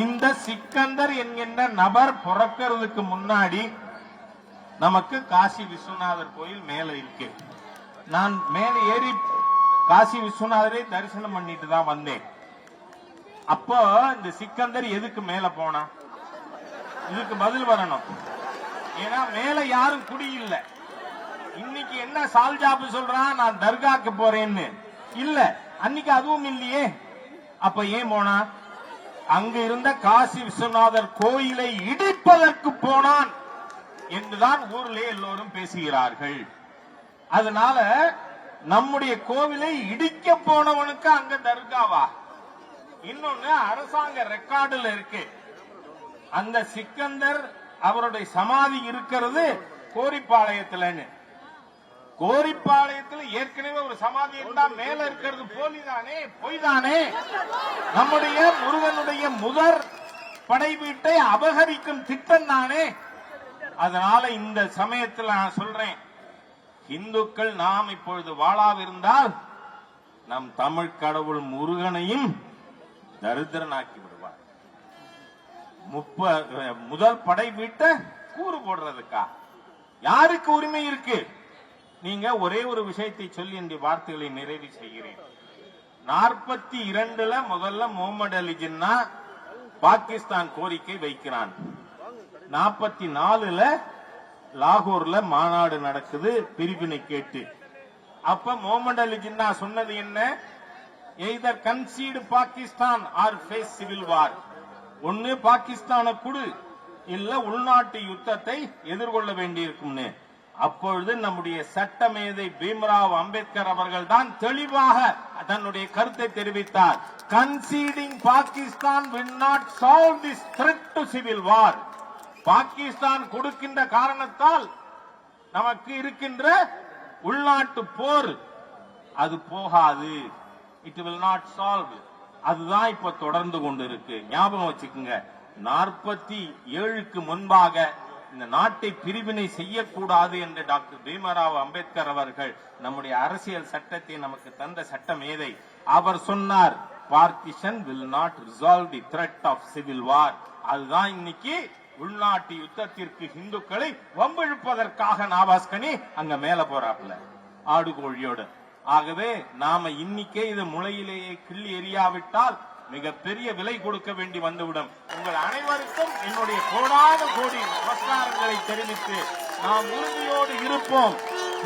இந்த சிக்கந்தர் என்கின்ற நபர் பிறக்கிறதுக்கு முன்னாடி நமக்கு காசி விஸ்வநாதர் கோயில் மேல இருக்கு. நான் மேல ஏறி காசி விஸ்வநாதரை தரிசனம் பண்ணிட்டு தான் வந்தேன். அப்போ இந்த சிக்கந்தர் எதுக்கு மேல போனா? இதுக்கு பதில் வரணும். ஏன்னா மேல யாரும் குடி இல்ல. இன்னைக்கு என்ன சால்ஜாபு சொல்றான், நான் தர்காக்கு போறேன்னு இல்ல. அன்னைக்கு அதுவும் இல்லையே. அப்ப ஏன் போனா? அங்க இருந்த காசி விஸ்வநாதர் கோயிலை இடிப்பதற்கு போனான் என்றுதான் ஊரிலே எல்லோரும் பேசுகிறார்கள். அதனால நம்முடைய கோவிலை இடிக்க போனவனுக்கு அங்க தர்காவா? இன்னொன்னு அரசாங்க ரெக்கார்டுல இருக்கு. அந்த சிக்கந்தர் அவருடைய சமாதி இருக்கிறது கோரிப்பாளையத்துலன்னு. கோரிப்பாளையத்தில் ஏற்கனவே ஒரு சமாதி இருந்தா மேல இருக்கிறது போலிதானே, பொய்தானே? நம்முடைய முருகனுடைய முதற் படை வீட்டை அபகரிக்கும் திட்டம் தானே. அதனால இந்த சமயத்தில் நான் சொல்றேன், இந்துக்கள் நாம் இப்பொழுது வாழாவிருந்தால் நம் தமிழ் கடவுள் முருகனையும் தரித்திரனாக்கி விடுவார். முதல் படை வீட்டை கூறு போடுறதுக்கா யாருக்கு உரிமை இருக்கு? நீங்க ஒரே ஒரு விஷயத்தை சொல்லி இந்த வார்த்தைகளை நிறைவு செய்கிறேன். 42 முதல்ல முகமது அலி ஜின்னா பாகிஸ்தான் கோரிக்கை வைக்கிறான். 44 லாகூர்ல மாநாடு நடக்குது பிரிவினை கேட்டு. அப்ப முகமது அலி ஜின்னா சொன்னது என்ன? Either concede Pakistan or face civil war. ஒன்னு பாகிஸ்தான குடு, இல்ல உள்நாட்டு யுத்தத்தை எதிர்கொள்ள வேண்டியிருக்கும்னு. அப்பொழுது நம்முடைய சட்டமேதை பீம்ராவ் அம்பேத்கர் அவர்கள் தான் தெளிவாக தன்னுடைய கருத்தை தெரிவித்தார். கன்சீடிங் Pakistan will not solve this threat to civil war. Pakistan கொடுக்கின்ற காரணத்தால் நமக்கு இருக்கின்ற உள்நாட்டு போர் அது போகாது. It will not solve. அதுதான் இப்ப தொடர்ந்து கொண்டு இருக்கு. ஞாபகம் வச்சுக்கோங்க, 47க்கு முன்பாக இந்த நாட்டை பிரிவினை செய்யக்கூடாது என்று டாக்டர் பீம்ராவ் அம்பேத்கர் அவர்கள் நம்முடைய அரசியல் சட்டத்தை நமக்கு தந்த சட்டம் ஏதை அவர் சொன்னார், partition will not resolve the threat of civil war. அதுதான் இன்னைக்கு உள்நாட்டு யுத்தத்திற்கு இந்துக்களை வம்பிழுப்பதற்காக நவாஸ்கனி அங்க மேல போறாப்ல ஆடுகோழியோடு. ஆகவே நாம இன்னைக்கே இது முளையிலேயே கிள்ளி எறியாவிட்டால் மிகப்பெரிய விலை கொடுக்க வேண்டி வந்துவிடும். உங்கள் அனைவருக்கும் என்னுடைய கோடான கோடி நமஸ்காரங்களை தெரிவித்து நாம் உறுதியோடு இருப்போம்,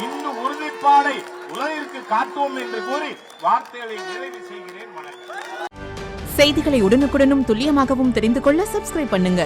இந்து உறுதிப்பாடை உலகிற்கு காட்டுவோம் என்று கூறி வார்த்தைகளை நிறைவு செய்கிறேன். வணக்கம். செய்திகளை உடனுக்குடனும் துல்லியமாகவும் தெரிந்து கொள்ள சப்ஸ்கிரைப் பண்ணுங்க.